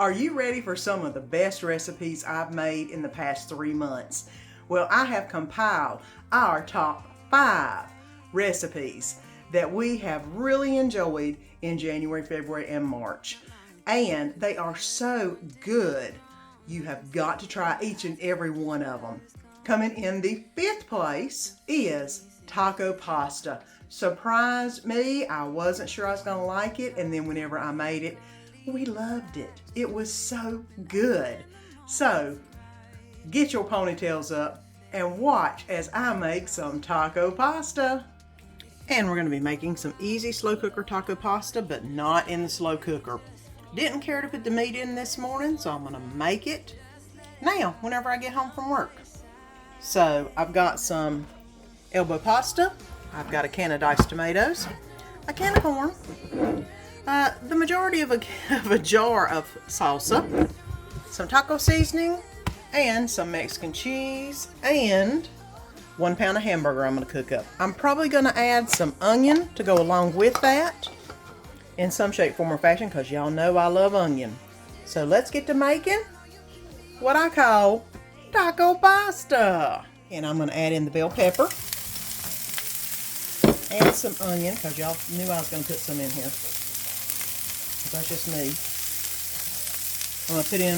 Are you ready for some of the best recipes I've made in the past 3 months? Well, I have compiled our top 5 recipes that we have really enjoyed in January, February, and March. And they are so good, you have got to try each and every one of them. Coming in the 5th place is taco pasta. Surprised me, I wasn't sure I was gonna like it, and then whenever I made it, we loved it. It was so good. So, get your ponytails up and watch as I make some taco pasta. And we're gonna be making some easy slow cooker taco pasta, but not in the slow cooker. Didn't care to put the meat in this morning, so I'm gonna make it now whenever I get home from work. So, I've got some elbow pasta. I've got a can of diced tomatoes, a can of corn, the majority of a jar of salsa, some taco seasoning, and some Mexican cheese, and 1 pound of hamburger I'm going to cook up. I'm probably going to add some onion to go along with that in some shape, form, or fashion, because y'all know I love onion. So let's get to making what I call taco pasta. And I'm going to add in the bell pepper and some onion, because y'all knew I was going to put some in here. That's just me. I'm going to put in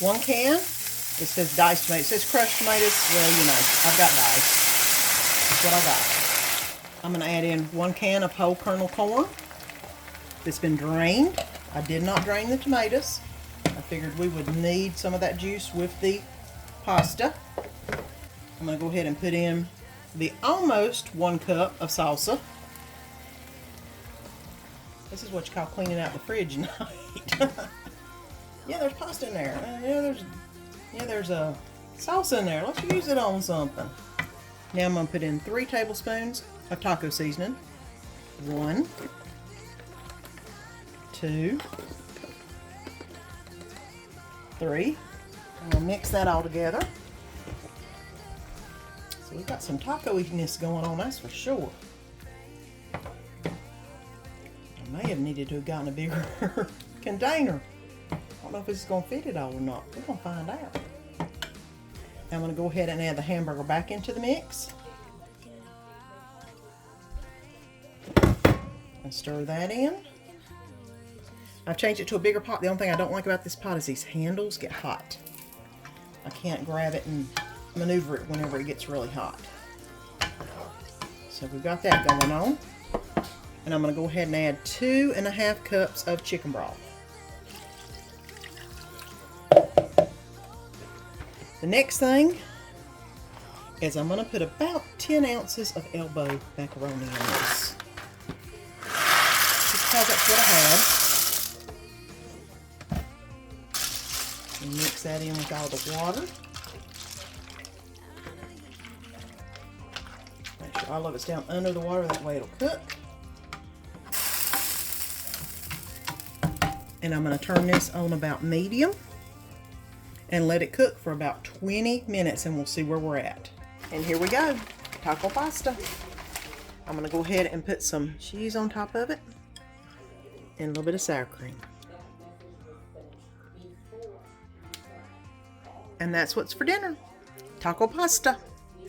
1 can. It says diced tomatoes. It says crushed tomatoes. Well, you know, I've got diced. That's what I got. I'm going to add in 1 can of whole kernel corn that's been drained. I did not drain the tomatoes. I figured we would need some of that juice with the pasta. I'm going to go ahead and put in the almost 1 cup of salsa. This is what you call cleaning out the fridge night. Yeah, there's pasta in there. There's a salsa in there. Let's use it on something. Now I'm going to put in 3 tablespoons of taco seasoning. 1, 2, 3. I'm going to mix that all together. So we've got some taco-iness going on, that's for sure. I may have needed to have gotten a bigger container. I don't know if this is going to fit it all or not. We're going to find out. Now I'm going to go ahead and add the hamburger back into the mix. And stir that in. I've changed it to a bigger pot. The only thing I don't like about this pot is these handles get hot. I can't grab it and maneuver it whenever it gets really hot. So we've got that going on. And I'm going to go ahead and add 2½ cups of chicken broth. The next thing is I'm going to put about 10 ounces of elbow macaroni in this. Just because that's what I had. And mix that in with all the water. Make sure all of it's down under the water, that way it'll cook. And I'm going to turn this on about medium and let it cook for about 20 minutes, and we'll see where we're at. And here we go, taco pasta. I'm going to go ahead and put some cheese on top of it and a little bit of sour cream. And that's what's for dinner, taco pasta.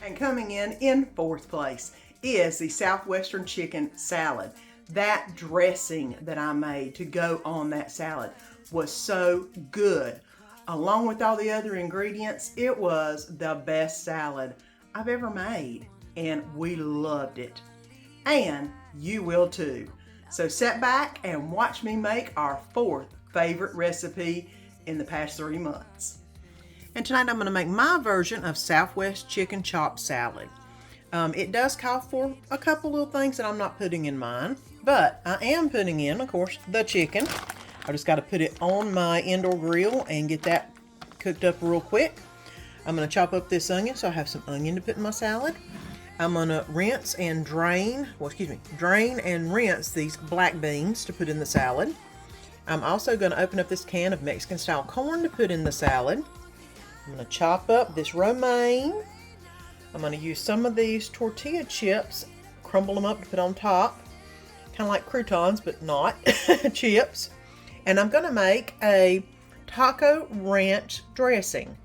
And coming in 4th place is the Southwestern chicken salad. That dressing that I made to go on that salad was so good. Along with all the other ingredients, it was the best salad I've ever made. And we loved it. And you will too. So sit back and watch me make our 4th favorite recipe in the past 3 months. And tonight I'm going to make my version of Southwest chicken chopped salad. It does call for a couple little things that I'm not putting in mine, but I am putting in, of course, the chicken. I just got to put it on my indoor grill and get that cooked up real quick. I'm going to chop up this onion, so I have some onion to put in my salad. I'm going to drain and rinse these black beans to put in the salad. I'm also going to open up this can of Mexican style corn to put in the salad. I'm going to chop up this romaine. I'm going to use some of these tortilla chips, crumble them up to put on top. Kind of like croutons, but not chips. And I'm going to make a taco ranch dressing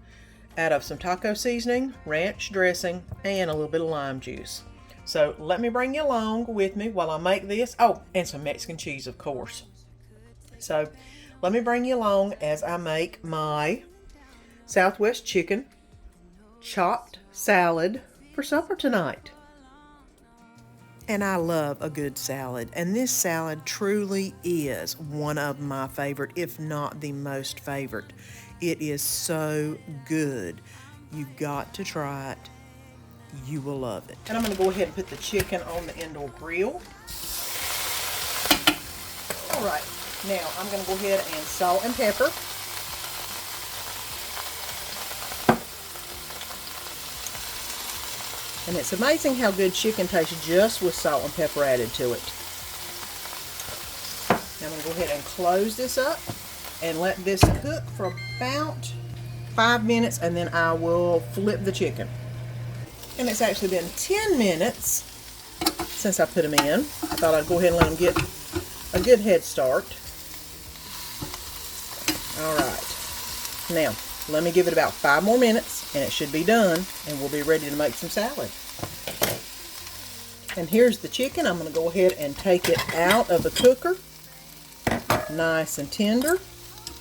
out of some taco seasoning, ranch dressing, and a little bit of lime juice. So let me bring you along with me while I make this. Oh, and some Mexican cheese, of course. So let me bring you along as I make my Southwest chicken chopped salad for supper tonight. And I love a good salad, and this salad truly is one of my favorite, if not the most favorite. It is so good. You've got to try it. You will love it. And I'm going to go ahead and put the chicken on the indoor grill. All right, now I'm going to go ahead and salt and pepper. And it's amazing how good chicken tastes just with salt and pepper added to it. Now I'm going to go ahead and close this up and let this cook for about 5 minutes, and then I will flip the chicken. And it's actually been 10 minutes since I put them in. I thought I'd go ahead and let them get a good head start. All right. Now, let me give it about 5 more minutes, and it should be done, and we'll be ready to make some salad. And here's the chicken. I'm going to go ahead and take it out of the cooker. Nice and tender.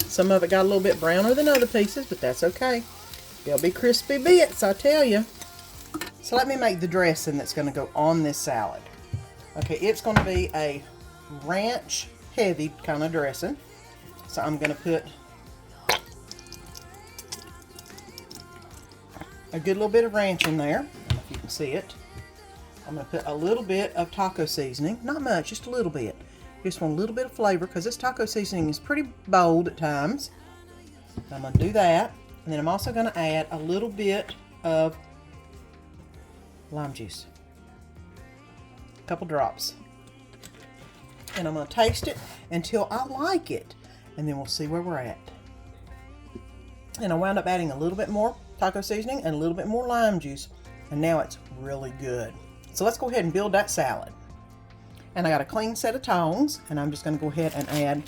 Some of it got a little bit browner than other pieces, but that's okay. They'll be crispy bits, I tell you. So let me make the dressing that's going to go on this salad. Okay, it's going to be a ranch heavy kind of dressing. So I'm going to put a good little bit of ranch in there. I don't know if you can see it. I'm going to put a little bit of taco seasoning. Not much, just a little bit. Just want a little bit of flavor because this taco seasoning is pretty bold at times. So I'm going to do that. And then I'm also going to add a little bit of lime juice. A couple drops. And I'm going to taste it until I like it. And then we'll see where we're at. And I wound up adding a little bit more taco seasoning and a little bit more lime juice. And now it's really good. So let's go ahead and build that salad. And I got a clean set of tongs, and I'm just going to go ahead and add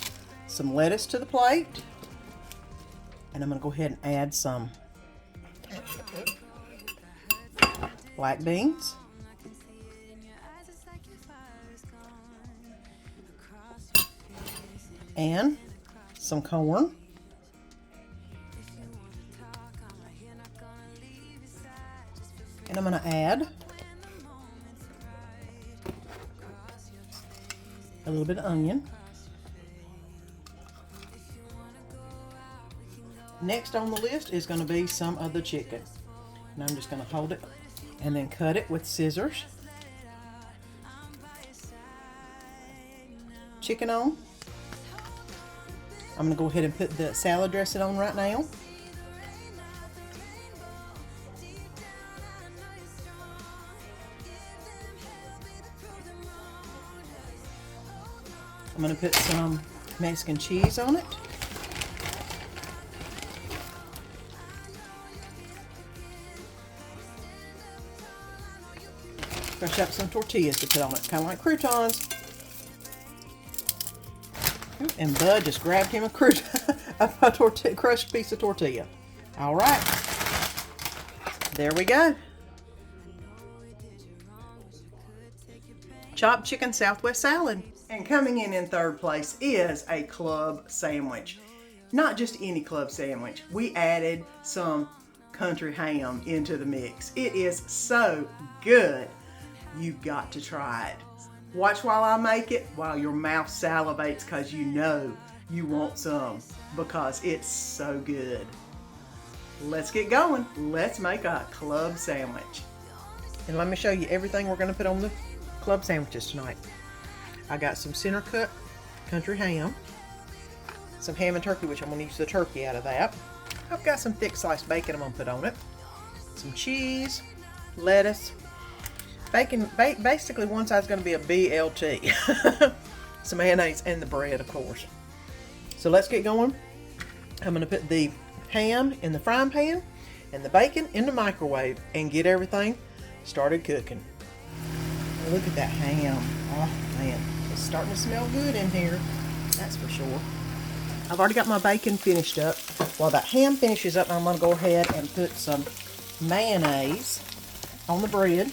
some lettuce to the plate. And I'm going to go ahead and add some black beans. And some corn. And I'm going to add a little bit of onion. Next on the list is going to be some of the chicken. And I'm just going to hold it and then cut it with scissors. Chicken on. I'm going to go ahead and put the salad dressing on right now. I'm going to put some Mexican cheese on it. Crush up some tortillas to put on it, kind of like croutons. And Bud just grabbed him a crushed piece of tortilla. All right, there we go. Chopped chicken Southwest salad. And coming in third place is a club sandwich. Not just any club sandwich. We added some country ham into the mix. It is so good. You've got to try it. Watch while I make it, while your mouth salivates, because you know you want some, because it's so good. Let's get going. Let's make a club sandwich. And let me show you everything we're going to put on the club sandwiches tonight. I got some center cut country ham, some ham and turkey, which I'm going to use the turkey out of that. I've got some thick sliced bacon I'm going to put on it, some cheese, lettuce, bacon, basically one side's going to be a BLT, some mayonnaise, and the bread, of course. So let's get going. I'm going to put the ham in the frying pan and the bacon in the microwave and get everything started cooking. Look at that ham. Oh man, it's starting to smell good in here, that's for sure. I've already got my bacon finished up. While that ham finishes up, I'm going to go ahead and put some mayonnaise on the bread.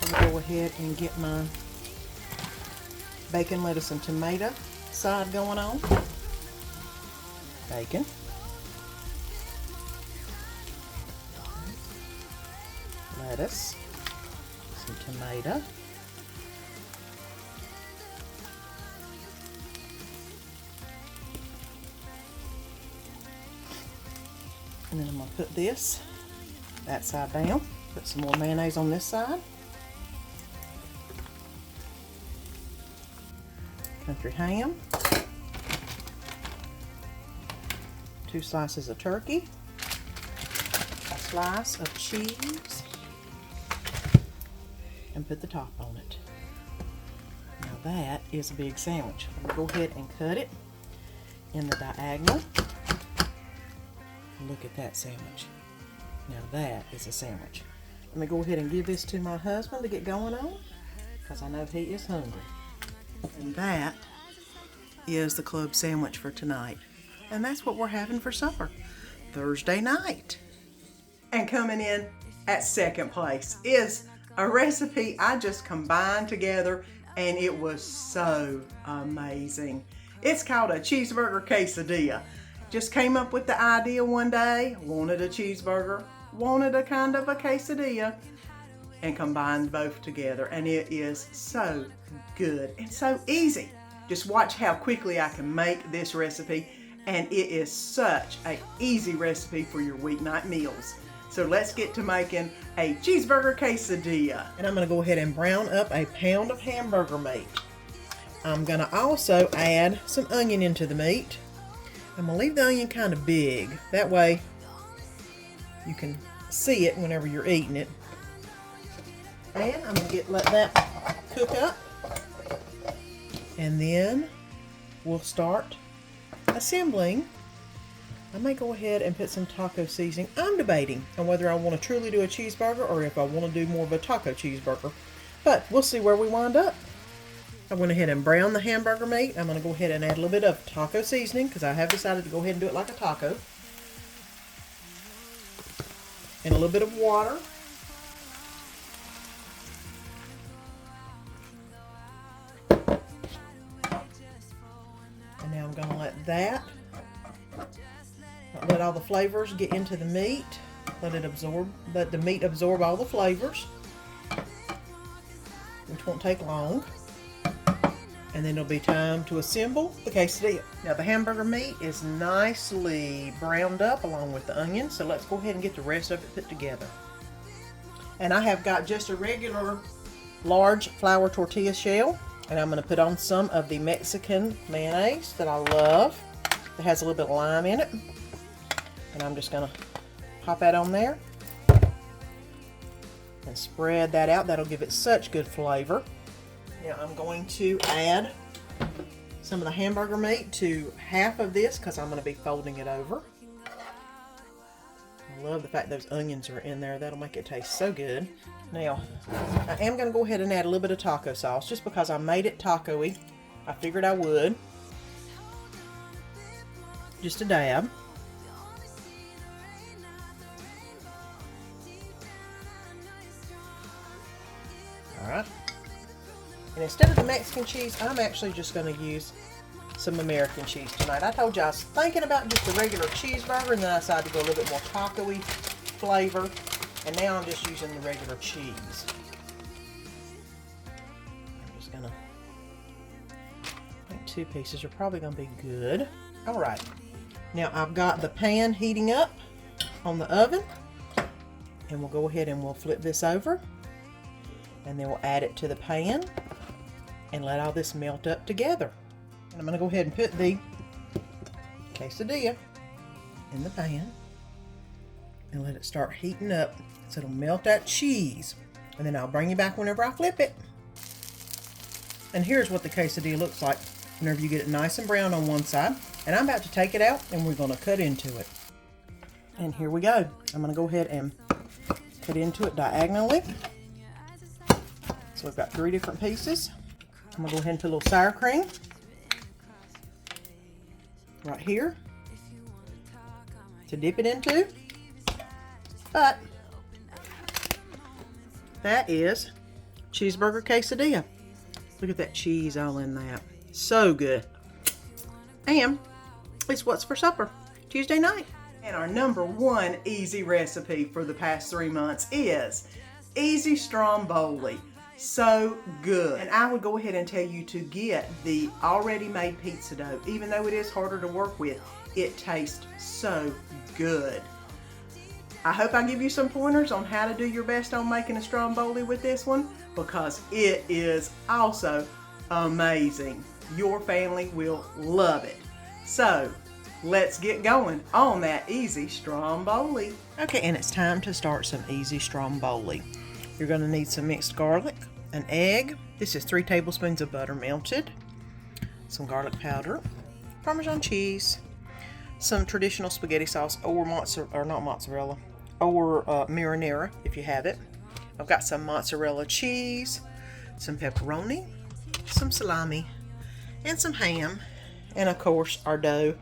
I'm going to go ahead and get my bacon, lettuce, and tomato side going on. Bacon. Lettuce. Some tomato. And then I'm going to put that side down. Put some more mayonnaise on this side. Country ham. 2 slices of turkey. A slice of cheese. And put the top on it. Now that is a big sandwich. I'm going to go ahead and cut it in the diagonal. Look at that sandwich. Now that is a sandwich. Let me go ahead and give this to my husband to get going on, because I know he is hungry. And that is the club sandwich for tonight. And that's what we're having for supper Thursday night. And coming in at second place is a recipe I just combined together, and it was so amazing. It's called a cheeseburger quesadilla. Just came up with the idea one day, wanted a cheeseburger, wanted a kind of a quesadilla, and combined both together. And it is so good and so easy. Just watch how quickly I can make this recipe, and it is such an easy recipe for your weeknight meals. So let's get to making a cheeseburger quesadilla. And I'm going to go ahead and brown up a pound of hamburger meat. I'm going to also add some onion into the meat. I'm going to leave the onion kind of big. That way you can see it whenever you're eating it. And I'm going to let that cook up. And then we'll start assembling. I may go ahead and put some taco seasoning. I'm debating on whether I want to truly do a cheeseburger or if I want to do more of a taco cheeseburger. But we'll see where we wind up. I went ahead and browned the hamburger meat. I'm going to go ahead and add a little bit of taco seasoning because I have decided to go ahead and do it like a taco. And a little bit of water. And now I'm going to let all the flavors get into the meat. Let the meat absorb all the flavors, which won't take long. And then it'll be time to assemble the quesadilla. Now the hamburger meat is nicely browned up along with the onions, so let's go ahead and get the rest of it put together. And I have got just a regular large flour tortilla shell, and I'm going to put on some of the Mexican mayonnaise that I love. It has a little bit of lime in it. And I'm just going to pop that on there and spread that out. That'll give it such good flavor. Now I'm going to add some of the hamburger meat to half of this because I'm going to be folding it over. I love the fact those onions are in there. That'll make it taste so good. Now, I am going to go ahead and add a little bit of taco sauce just because I made it taco-y. I figured I would. Just a dab. Alright. And instead of the Mexican cheese, I'm actually just going to use some American cheese tonight. I told you I was thinking about just a regular cheeseburger, and then I decided to go a little bit more taco-y flavor. And now I'm just using the regular cheese. I'm just going to, I think 2 pieces are probably going to be good. Alright. Now I've got the pan heating up on the oven. And we'll go ahead and we'll flip this over. And then we'll add it to the pan and let all this melt up together. And I'm going to go ahead and put the quesadilla in the pan and let it start heating up so it'll melt that cheese. And then I'll bring you back whenever I flip it. And here's what the quesadilla looks like whenever you get it nice and brown on one side. And I'm about to take it out and we're going to cut into it. And here we go. I'm going to go ahead and cut into it diagonally. So we've got 3 different pieces. I'm gonna go ahead and put a little sour cream right here to dip it into. But that is cheeseburger quesadilla. Look at that cheese all in that. So good. And it's what's for supper Tuesday night. And our number 1 easy recipe for the past 3 months is easy Stromboli. So good. And I would go ahead and tell you to get the already made pizza dough. Even though it is harder to work with, it tastes so good. I hope I give you some pointers on how to do your best on making a Stromboli with this one, because it is also amazing. Your family will love it. So let's get going on that easy Stromboli. Okay, and it's time to start some easy Stromboli. You're going to need some mixed garlic, an egg. This is 3 tablespoons of butter melted, some garlic powder, Parmesan cheese, some traditional spaghetti sauce or marinara if you have it. I've got some mozzarella cheese, some pepperoni, some salami, and some ham, and of course our dough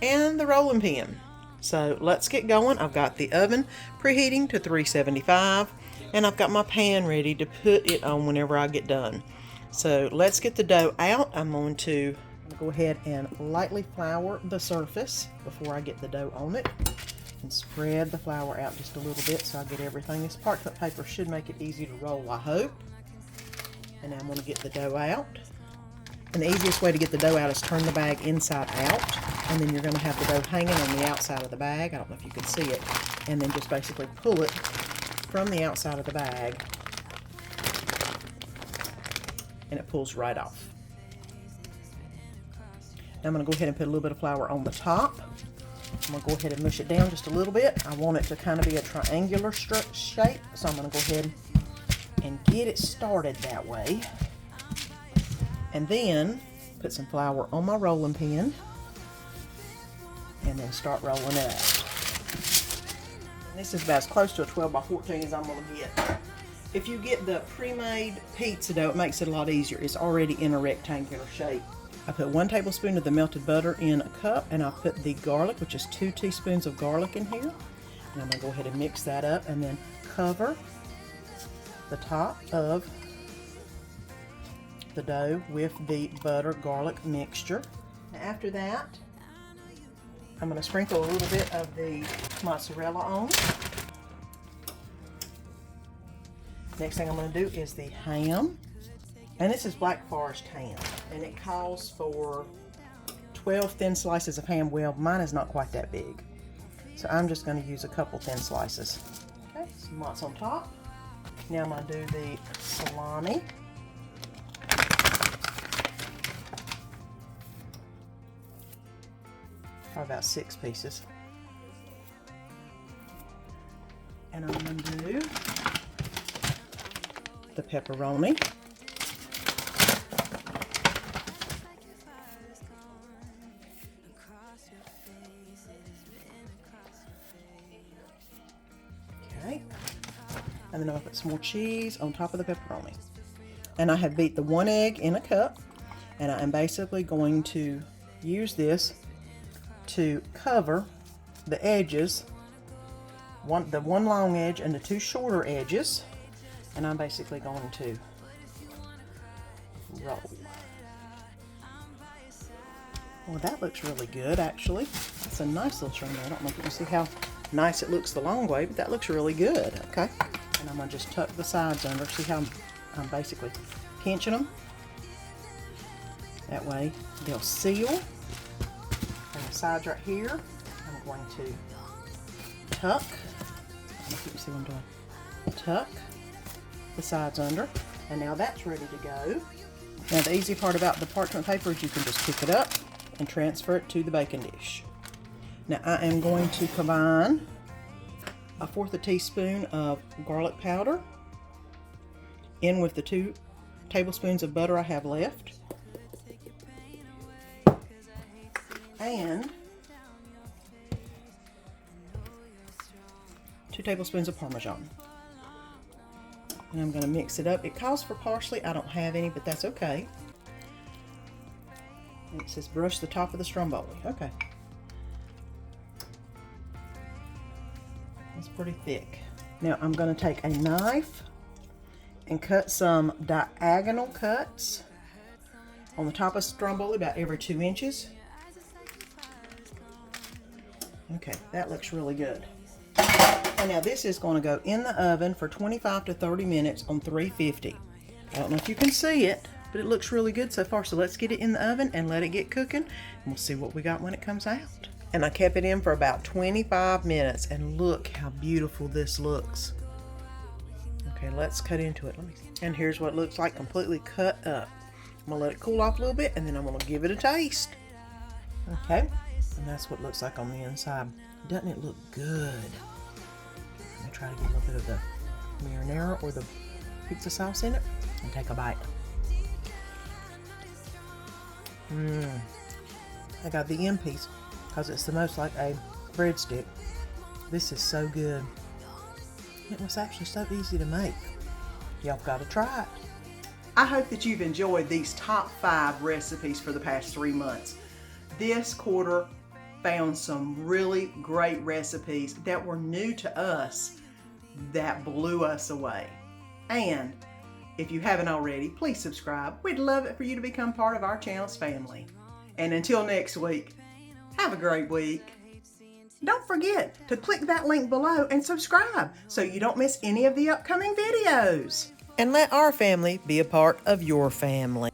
and the rolling pin. So let's get going. I've got the oven preheating to 375, and I've got my pan ready to put it on whenever I get done. So let's get the dough out. I'm going to go ahead and lightly flour the surface before I get the dough on it, and spread the flour out just a little bit so I get everything. This parchment paper should make it easy to roll, I hope. And now I'm going to get the dough out. And the easiest way to get the dough out is turn the bag inside out, and then you're going to have the dough hanging on the outside of the bag. I don't know if you can see it. And then just basically pull it from the outside of the bag, and it pulls right off. Now I'm going to go ahead and put a little bit of flour on the top. I'm going to go ahead and mush it down just a little bit. I want it to kind of be a triangular shape, so I'm going to go ahead and get it started that way. And then put some flour on my rolling pin, and then start rolling it out. And this is about as close to a 12 by 14 as I'm going to get. If you get the pre-made pizza dough, it makes it a lot easier. It's already in a rectangular shape. I put 1 tablespoon of the melted butter in a cup, and I put the garlic, which is 2 teaspoons of garlic in here. And I'm going to go ahead and mix that up, and then cover the top of the dough with the butter garlic mixture. After that, I'm going to sprinkle a little bit of the mozzarella on. Next thing I'm going to do is the ham. And this is Black Forest ham, and it calls for 12 thin slices of ham. Well, mine is not quite that big, so I'm just going to use a couple thin slices. Okay, some lots on top. Now I'm going to do the salami. Probably about 6 pieces. And I'm going to do the pepperoni. Okay. And then I'll put some more cheese on top of the pepperoni. And I have beat the 1 egg in a cup, and I am basically going to use this to cover the edges, the one long edge and the 2 shorter edges, and I'm basically going to roll. Well, that looks really good, actually. It's a nice little string. I don't know if you can see how nice it looks the long way, but that looks really good. Okay, and I'm going to just tuck the sides under. See how I'm basically pinching them? That way they'll seal. And the sides right here, I'm going to tuck. I don't know if you can see what I'm doing. Tuck the sides under, and now that's ready to go. Now the easy part about the parchment paper is you can just pick it up and transfer it to the baking dish. Now I am going to combine 1/4 teaspoon of garlic powder in with the 2 tablespoons of butter I have left, and 2 tablespoons of Parmesan. And I'm going to mix it up. It calls for parsley. I don't have any, but that's okay. And it says brush the top of the Stromboli. Okay. It's pretty thick. Now I'm going to take a knife and cut some diagonal cuts on the top of Stromboli about every 2 inches. Okay, that looks really good. And now this is going to go in the oven for 25 to 30 minutes on 350. I don't know if you can see it, but it looks really good so far. So let's get it in the oven and let it get cooking, and we'll see what we got when it comes out. And I kept it in for about 25 minutes, and look how beautiful this looks. Okay, let's cut into it. And here's what it looks like completely cut up. I'm gonna let it cool off a little bit, and then I'm gonna give it a taste. Okay, and that's what it looks like on the inside. Doesn't it look good? I'm gonna try to get a little bit of the marinara or the pizza sauce in it and take a bite. I got the end piece because it's the most like a breadstick. This is so good. It was actually so easy to make. Y'all got to try it. I hope that you've enjoyed these top 5 recipes for the past 3 months. This quarter found some really great recipes that were new to us that blew us away. And if you haven't already, please subscribe. We'd love it for you to become part of our channel's family. And until next week, have a great week. Don't forget to click that link below and subscribe so you don't miss any of the upcoming videos. And let our family be a part of your family.